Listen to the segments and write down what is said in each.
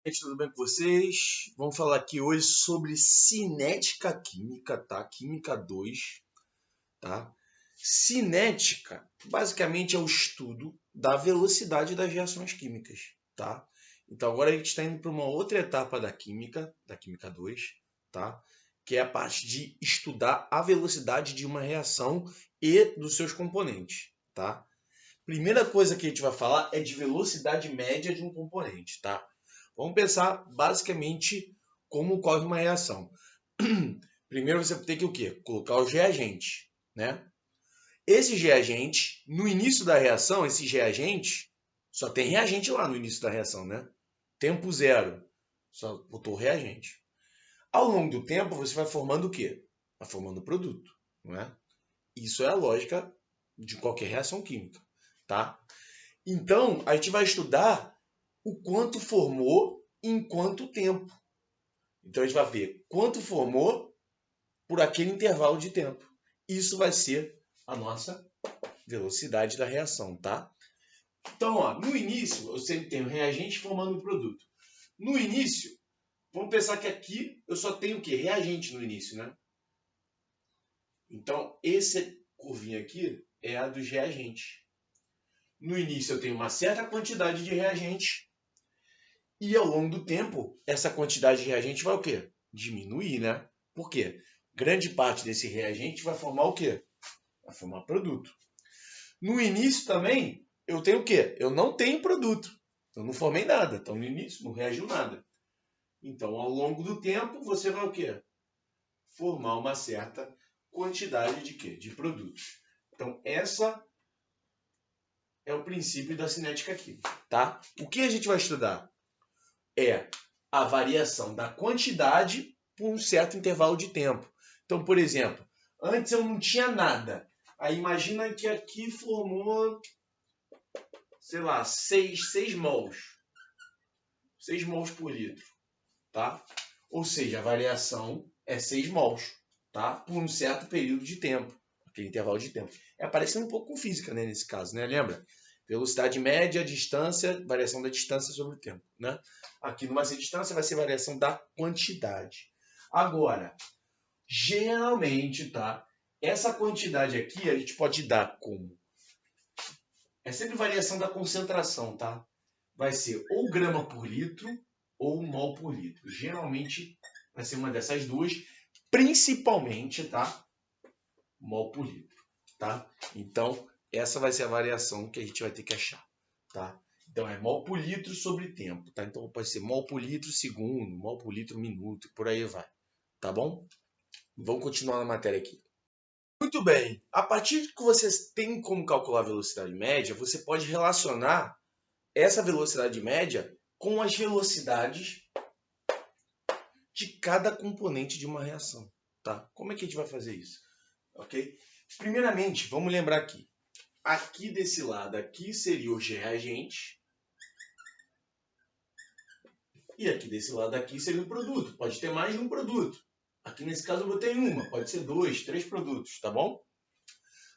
Gente, tudo bem com vocês? Vamos falar aqui hoje sobre cinética química, tá? Química 2, tá? Cinética, basicamente, é o estudo da velocidade das reações químicas, tá? Então, agora a gente está indo para uma outra etapa da Química 2, tá? Que é a parte de estudar a velocidade de uma reação e dos seus componentes, tá? Primeira coisa que a gente vai falar é de velocidade média de um componente, tá? Vamos pensar basicamente como ocorre uma reação. Primeiro você tem que o quê? Colocar os reagentes, né? Esses reagentes, no início da reação, esses reagentes, só tem reagente lá no início da reação, né? Tempo zero, só botou o reagente. Ao longo do tempo, você vai formando o quê? Vai formando o produto, não é? Isso é a lógica de qualquer reação química, tá? Então, a gente vai estudar o quanto formou em quanto tempo. Então, a gente vai ver quanto formou por aquele intervalo de tempo. Isso vai ser a nossa velocidade da reação, tá? Então, ó, no início, eu sempre tenho reagente formando o produto. No início, vamos pensar que aqui eu só tenho o quê? Reagente no início, né? Então, essa curvinha aqui é a dos reagentes. No início eu tenho uma certa quantidade de reagentes e ao longo do tempo essa quantidade de reagente vai o quê? Diminuir, né? Por quê? Grande parte desse reagente vai formar o quê? Vai formar produto. No início também eu tenho o quê? Eu não tenho produto. Eu não formei nada. Então no início não reagiu nada. Então ao longo do tempo você vai o quê? Formar uma certa quantidade de quê? De produtos. Então essa é o princípio da cinética química, tá? O que a gente vai estudar é a variação da quantidade por um certo intervalo de tempo. Então, por exemplo, antes eu não tinha nada. Aí imagina que aqui formou, sei lá, 6 mols. 6 mols por litro, tá? Ou seja, a variação é 6 mols, tá? Por um certo período de tempo, aquele intervalo de tempo. É parecendo um pouco com física, né, nesse caso, né? Lembra? Velocidade média, distância, variação da distância sobre o tempo, né? Aqui não vai ser distância, vai ser variação da quantidade. Agora, geralmente, tá? Essa quantidade aqui a gente pode dar como? É sempre variação da concentração, tá? Vai ser ou grama por litro ou mol por litro. Geralmente vai ser uma dessas duas, principalmente, tá? Mol por litro, tá? Então, essa vai ser a variação que a gente vai ter que achar, tá? Então, é mol por litro sobre tempo, tá? Então, pode ser mol por litro segundo, mol por litro minuto, por aí vai, tá bom? Vamos continuar na matéria aqui. Muito bem. A partir que você tem como calcular a velocidade média, você pode relacionar essa velocidade média com as velocidades de cada componente de uma reação, tá? Como é que a gente vai fazer isso? Ok? Primeiramente, vamos lembrar aqui. Aqui desse lado aqui seria os reagentes. E aqui desse lado aqui seria o produto. Pode ter mais de um produto. Aqui nesse caso eu botei uma. Pode ser 2, 3 produtos, tá bom?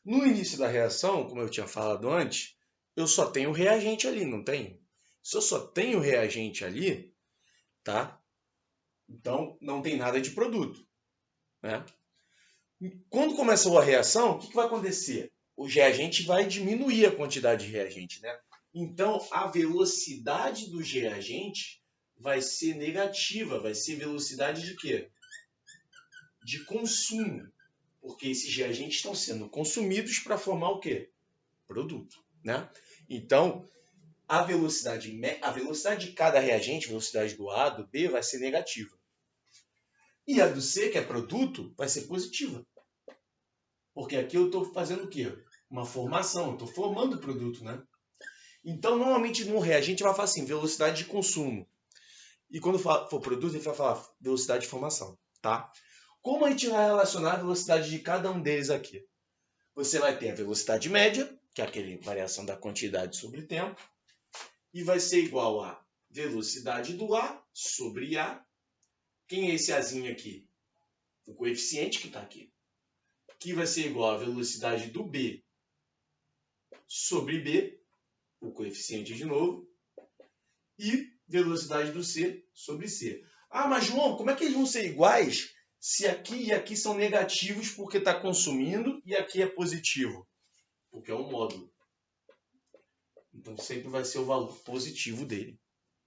No início da reação, como eu tinha falado antes, eu só tenho reagente ali, não tenho? Se eu só tenho reagente ali, tá? Então não tem nada de produto, né? Quando começou a reação, o que vai acontecer? O reagente vai diminuir a quantidade de reagente, né? Então, a velocidade do reagente vai ser negativa, vai ser velocidade de quê? De consumo, porque esses reagentes estão sendo consumidos para formar o quê? Produto, né? Então, a velocidade de cada reagente, a velocidade do A, do B, vai ser negativa. E a do C, que é produto, vai ser positiva. Porque aqui eu estou fazendo o quê? Uma formação, eu estou formando o produto, né? Então, normalmente no reagente vai falar assim, velocidade de consumo. E quando for produto, ele vai falar velocidade de formação, tá? Como a gente vai relacionar a velocidade de cada um deles aqui? Você vai ter a velocidade média, que é aquela variação da quantidade sobre tempo, e vai ser igual a velocidade do A sobre A. Quem é esse Azinho aqui? O coeficiente que está aqui. Que vai ser igual a velocidade do B sobre B, o coeficiente de novo, e velocidade do C sobre C. Ah, mas João, como é que eles vão ser iguais se aqui e aqui são negativos porque está consumindo e aqui é positivo? Porque é um módulo. Então sempre vai ser o valor positivo dele.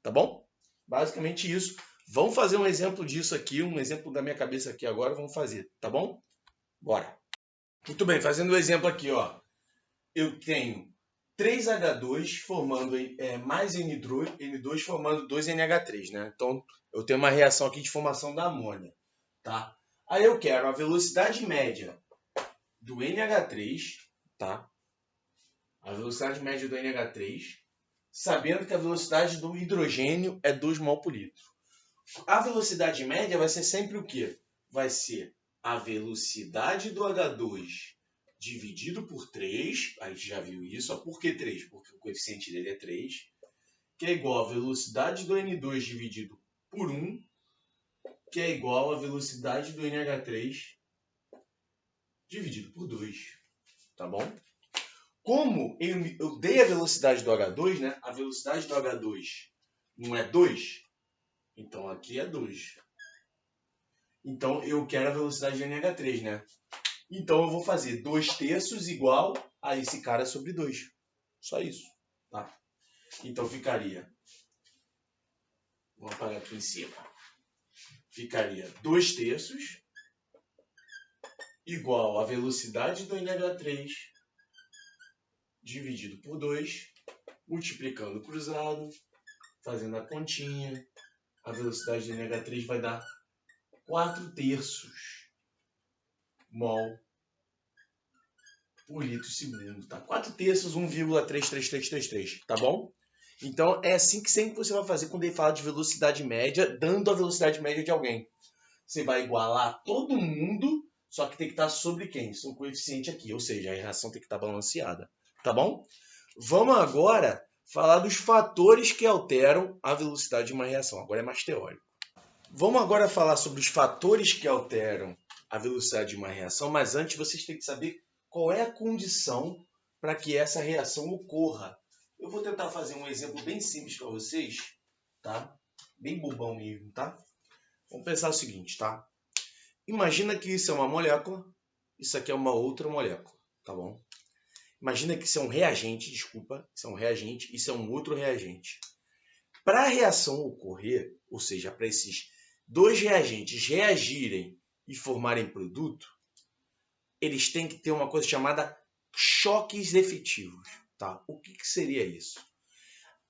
Tá bom? Basicamente isso. Vamos fazer um exemplo disso aqui, um exemplo da minha cabeça aqui agora, vamos fazer, tá bom? Bora. Muito bem, fazendo o exemplo aqui, ó. Eu tenho 3H2 formando mais N2 formando 2NH3, né? Então, eu tenho uma reação aqui de formação da amônia, tá? Aí eu quero a velocidade média do NH3, tá? A velocidade média do NH3, sabendo que a velocidade do hidrogênio é 2 mol por litro. A velocidade média vai ser sempre o quê? Vai ser a velocidade do H2 dividido por 3, a gente já viu isso. Por que 3? Porque o coeficiente dele é 3, que é igual a velocidade do N2 dividido por 1, que é igual a velocidade do NH3 dividido por 2. Tá bom? Como eu dei a velocidade do H2, né? A velocidade do H2 não é 2, então aqui é 2. Então eu quero a velocidade do NH3, né? Então eu vou fazer 2/3 igual a esse cara sobre 2. Só isso, tá? Então ficaria... Vamos apagar aqui em cima. Ficaria 2/3 igual a velocidade do NH3 dividido por 2, multiplicando o cruzado, fazendo a continha. A velocidade do NH3 vai dar 4/3 mol por litro segundo, tá? 4/3, 1,33333, tá bom? Então, é assim que sempre você vai fazer quando ele fala de velocidade média, dando a velocidade média de alguém. Você vai igualar todo mundo, só que tem que estar sobre quem? Sobre o coeficiente aqui, ou seja, a reação tem que estar balanceada, tá bom? Vamos agora falar dos fatores que alteram a velocidade de uma reação. Agora é mais teórico. Vamos agora falar sobre os fatores que alteram a velocidade de uma reação, mas antes vocês têm que saber qual é a condição para que essa reação ocorra. Eu vou tentar fazer um exemplo bem simples para vocês, tá? Bem bobão mesmo, tá? Vamos pensar o seguinte, tá? Imagina que isso é uma molécula, isso aqui é uma outra molécula, tá bom? Imagina que isso é um reagente, desculpa, isso é um reagente, isso é um outro reagente. Para a reação ocorrer, ou seja, para esses dois reagentes reagirem e formarem produto, eles têm que ter uma coisa chamada choques efetivos, tá? O que seria isso?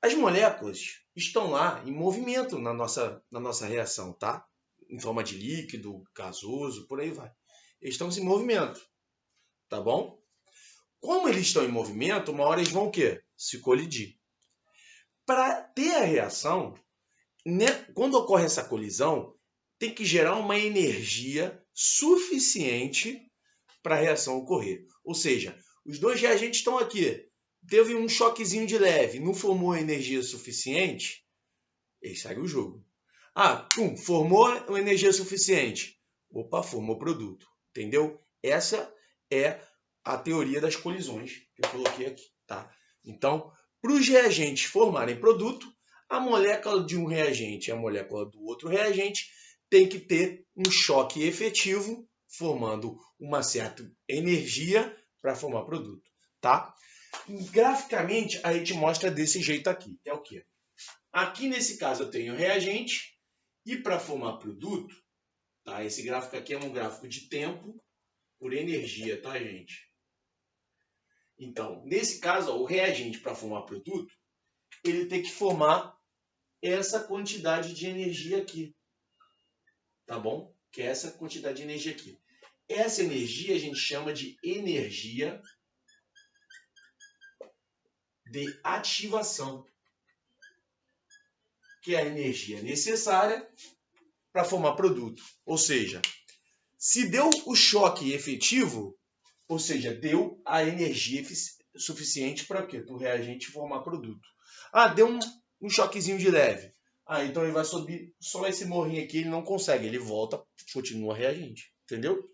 As moléculas estão lá em movimento na nossa reação, tá? Em forma de líquido, gasoso, por aí vai. Eles estão em movimento, tá bom? Como eles estão em movimento, uma hora eles vão o quê? Se colidir. Para ter a reação, né, quando ocorre essa colisão, tem que gerar uma energia suficiente para a reação ocorrer. Ou seja, os dois reagentes estão aqui. Teve um choquezinho de leve, não formou energia suficiente, ele segue o jogo. Formou uma energia suficiente. Opa, formou produto. Entendeu? Essa é a teoria das colisões que eu coloquei aqui, tá? Então, para os reagentes formarem produto, a molécula de um reagente e a molécula do outro reagente tem que ter um choque efetivo, formando uma certa energia para formar produto, tá? Graficamente, a gente mostra desse jeito aqui, que é o quê? Aqui, nesse caso, eu tenho reagente e para formar produto, tá? Esse gráfico aqui é um gráfico de tempo por energia, tá, gente? Então, nesse caso, ó, o reagente para formar produto, ele tem que formar essa quantidade de energia aqui, tá bom? Que é essa quantidade de energia aqui. Essa energia a gente chama de energia de ativação, que é a energia necessária para formar produto. Ou seja, se deu o choque efetivo, ou seja, deu a energia suficiente para quê? Para o reagente formar produto. Deu um choquezinho de leve. Então ele vai subir só esse morrinho aqui, ele não consegue, ele volta, continua reagente. Entendeu?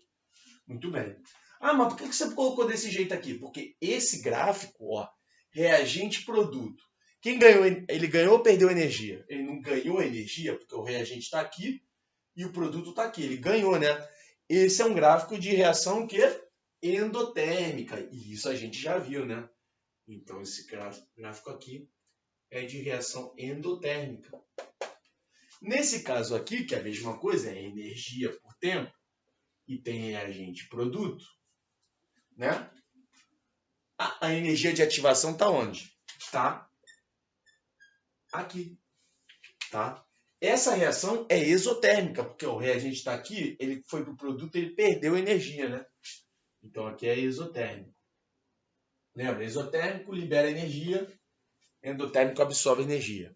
Muito bem. Mas por que você colocou desse jeito aqui? Porque esse gráfico, ó, reagente produto, Quem ganhou? Ele ganhou ou perdeu energia? Ele não ganhou energia, porque o reagente está aqui e o produto está aqui. Ele ganhou, né? Esse é um gráfico de reação que endotérmica. E isso a gente já viu, né? Então, esse gráfico aqui é de reação endotérmica. Nesse caso aqui, que é a mesma coisa, é energia por tempo, e tem reagente produto, né? A energia de ativação está onde? Está aqui, tá? Essa reação é exotérmica, porque o reagente está aqui, ele foi para o produto, ele perdeu energia, né? Então aqui é exotérmico. Lembra? Exotérmico libera energia, endotérmico absorve energia.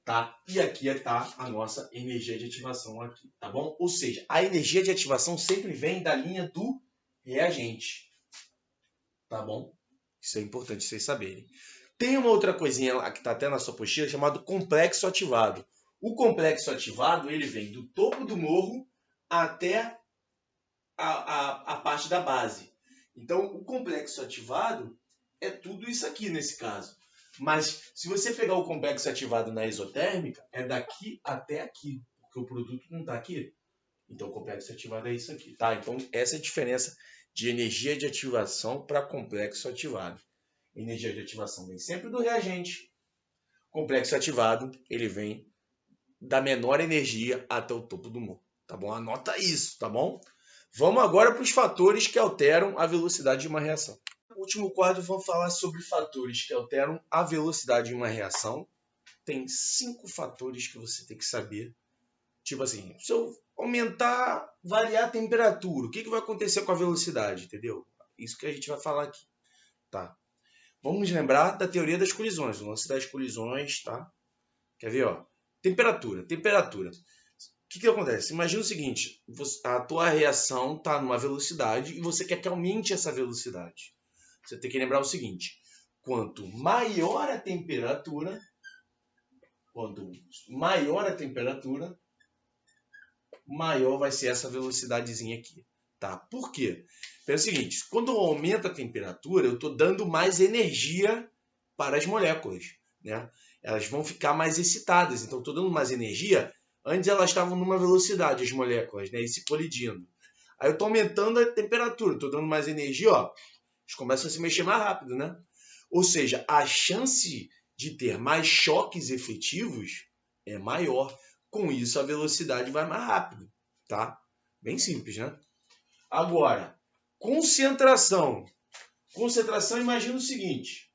Tá? E aqui está a nossa energia de ativação aqui, tá bom? Ou seja, a energia de ativação sempre vem da linha do reagente, tá bom? Isso é importante vocês saberem. Tem uma outra coisinha lá que está até na sua apostila chamado complexo ativado. O complexo ativado ele vem do topo do morro até a parte da base. Então, o complexo ativado é tudo isso aqui nesse caso. Mas se você pegar o complexo ativado na exotérmica, é daqui até aqui, porque o produto não está aqui. Então, o complexo ativado é isso aqui, tá? Então, essa é a diferença de energia de ativação para complexo ativado. Energia de ativação vem sempre do reagente. Complexo ativado, ele vem da menor energia até o topo do morro, tá bom? Anota isso, tá bom? Vamos agora para os fatores que alteram a velocidade de uma reação. No último quadro, vamos falar sobre fatores que alteram a velocidade de uma reação. Tem 5 fatores que você tem que saber. Tipo assim, se eu aumentar, variar a temperatura, o que vai acontecer com a velocidade, entendeu? Isso que a gente vai falar aqui, tá? Vamos lembrar da teoria das colisões, o lance das colisões, tá? Quer ver, ó? Temperatura. O que acontece? Imagina o seguinte, a tua reação está numa velocidade e você quer que aumente essa velocidade. Você tem que lembrar o seguinte, quanto maior a temperatura, maior vai ser essa velocidadezinha aqui. Tá? Por quê? Pensa o seguinte, quando eu aumento a temperatura, eu estou dando mais energia para as moléculas. Né? Elas vão ficar mais excitadas, então estou dando mais energia. Antes elas estavam numa velocidade, as moléculas, né? E se colidindo. Aí eu estou aumentando a temperatura, estou dando mais energia, ó. Eles começam a se mexer mais rápido, né? Ou seja, a chance de ter mais choques efetivos é maior. Com isso, a velocidade vai mais rápido, tá? Bem simples, né? Agora, concentração. Concentração, imagina o seguinte.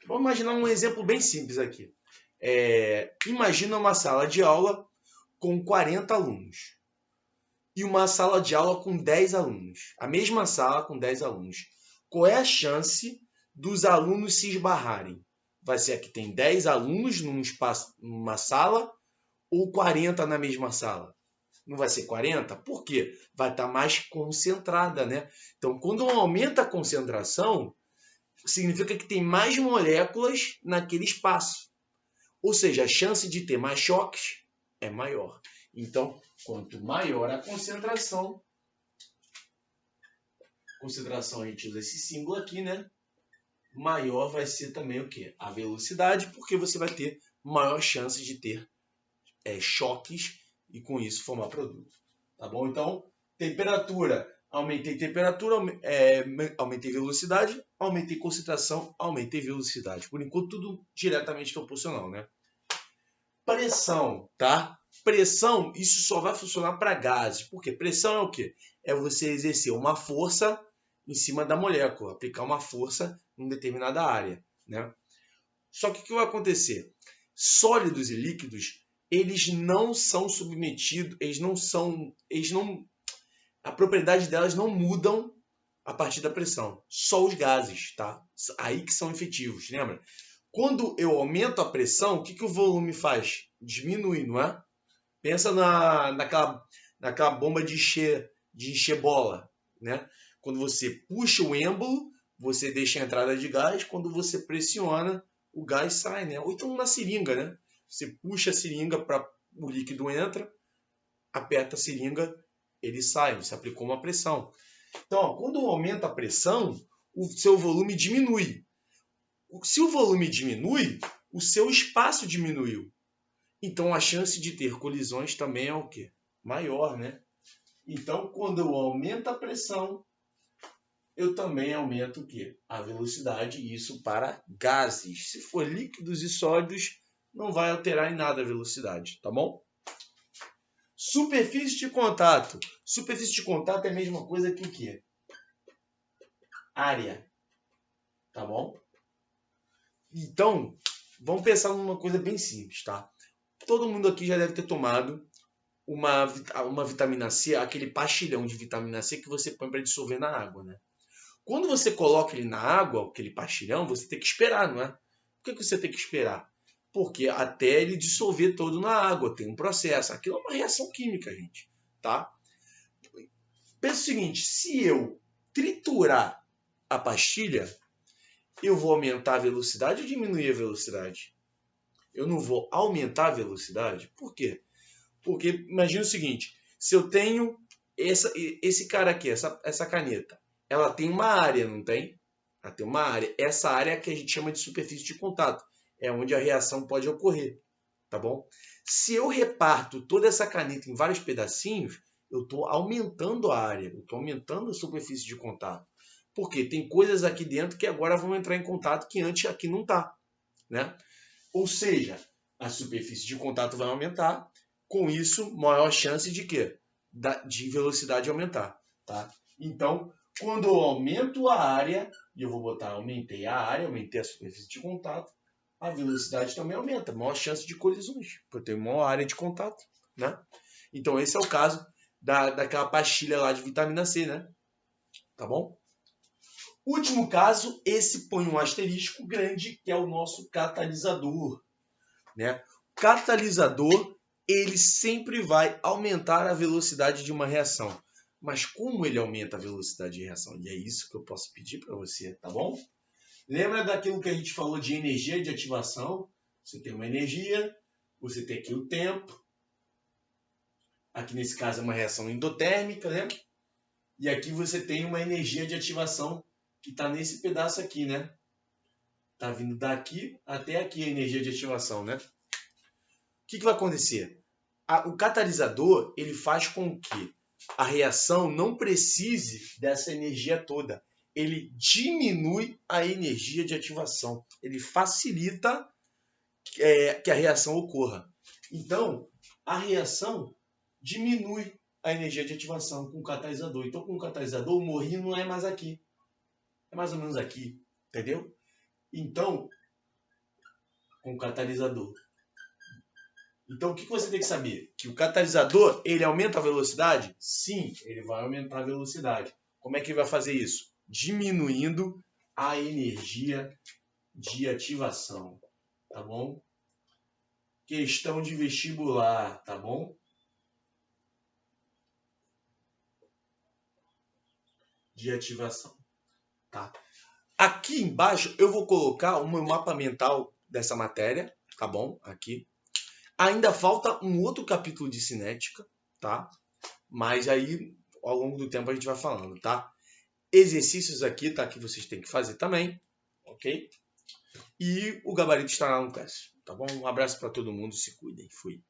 Vamos imaginar um exemplo bem simples aqui. Imagina uma sala de aula com 40 alunos e uma sala de aula com 10 alunos. A mesma sala com 10 alunos. Qual é a chance dos alunos se esbarrarem? Vai ser a que tem 10 alunos numa sala ou 40 na mesma sala? Não vai ser 40? Por quê? Vai estar mais concentrada, né? Então, quando aumenta a concentração, significa que tem mais moléculas naquele espaço. Ou seja, a chance de ter mais choques é maior. Então, quanto maior a concentração a gente usa esse símbolo aqui, né? Maior vai ser também o quê? A velocidade, porque você vai ter maior chance de ter choques e com isso formar produto. Tá bom? Então, temperatura. Aumentei temperatura, aumentei velocidade, aumentei concentração, aumentei velocidade. Por enquanto, tudo diretamente proporcional, né? Pressão, tá? Pressão, isso só vai funcionar para gases. Por quê? Pressão é o quê? É você exercer uma força em cima da molécula, aplicar uma força em determinada área, né? Só que o que vai acontecer? Sólidos e líquidos, eles não são submetidos, a propriedade delas não mudam a partir da pressão. Só os gases, tá? Aí que são efetivos, lembra? Quando eu aumento a pressão, o que o volume faz? Diminui, não é? Pensa naquela bomba de encher bola, né? Quando você puxa o êmbolo, você deixa a entrada de gás, quando você pressiona, o gás sai, né? Ou então na seringa, né? Você puxa a seringa para o líquido entra, aperta a seringa, ele sai, você aplicou uma pressão. Então, ó, quando aumenta a pressão, o seu volume diminui. Se o volume diminui, o seu espaço diminuiu. Então, a chance de ter colisões também é o quê? Maior, né? Então, quando eu aumento a pressão, eu também aumento o quê? A velocidade, e isso para gases. Se for líquidos e sólidos, não vai alterar em nada a velocidade, tá bom? Superfície de contato. Superfície de contato é a mesma coisa que o quê? Área, tá bom? Então, vamos pensar numa coisa bem simples, tá? Todo mundo aqui já deve ter tomado uma vitamina C, aquele pastilhão de vitamina C que você põe para dissolver na água, né? Quando você coloca ele na água, aquele pastilhão, você tem que esperar, não é? Por que você tem que esperar? Porque até ele dissolver todo na água, tem um processo. Aquilo é uma reação química, gente, tá? Pensa o seguinte, se eu triturar a pastilha, eu vou aumentar a velocidade ou diminuir a velocidade? Eu não vou aumentar a velocidade? Por quê? Porque imagina o seguinte, se eu tenho esse cara aqui, essa caneta, ela tem uma área, não tem? Ela tem uma área. Essa área é a que a gente chama de superfície de contato. É onde a reação pode ocorrer, tá bom? Se eu reparto toda essa caneta em vários pedacinhos, eu estou aumentando a área, eu estou aumentando a superfície de contato. Porque tem coisas aqui dentro que agora vão entrar em contato que antes aqui não está, né? Ou seja, a superfície de contato vai aumentar. Com isso, maior chance de quê? De velocidade aumentar, tá? Então, quando eu aumento a área, e eu vou botar aumentei a área, aumentei a superfície de contato, a velocidade também aumenta, maior chance de colisões, porque eu tenho maior área de contato, né? Então, esse é o caso daquela pastilha lá de vitamina C, né? Tá bom? Último caso, esse põe um asterisco grande, que é o nosso catalisador, né? O catalisador, ele sempre vai aumentar a velocidade de uma reação. Mas como ele aumenta a velocidade de reação? E é isso que eu posso pedir para você, tá bom? Lembra daquilo que a gente falou de energia de ativação? Você tem uma energia, você tem aqui o tempo. Aqui nesse caso é uma reação endotérmica, né? E aqui você tem uma energia de ativação que está nesse pedaço aqui, né? Está vindo daqui até aqui a energia de ativação, né? O que vai acontecer? O catalisador, ele faz com que a reação não precise dessa energia toda. Ele diminui a energia de ativação. Ele facilita que a reação ocorra. Então, a reação diminui a energia de ativação com o catalisador. Então, com o catalisador, o morrinho não é mais aqui. É mais ou menos aqui. Entendeu? Então, com o catalisador. Então, o que você tem que saber? Que o catalisador, ele aumenta a velocidade? Sim, ele vai aumentar a velocidade. Como é que ele vai fazer isso? Diminuindo a energia de ativação, tá bom? Questão de vestibular, tá bom? De ativação, tá? Aqui embaixo eu vou colocar um mapa mental dessa matéria, tá bom? Aqui. Ainda falta um outro capítulo de cinética, tá? Mas aí, ao longo do tempo, a gente vai falando, tá? Exercícios aqui, tá? Que vocês têm que fazer também, ok? E o gabarito estará no teste, tá bom? Um abraço para todo mundo, se cuidem. Fui.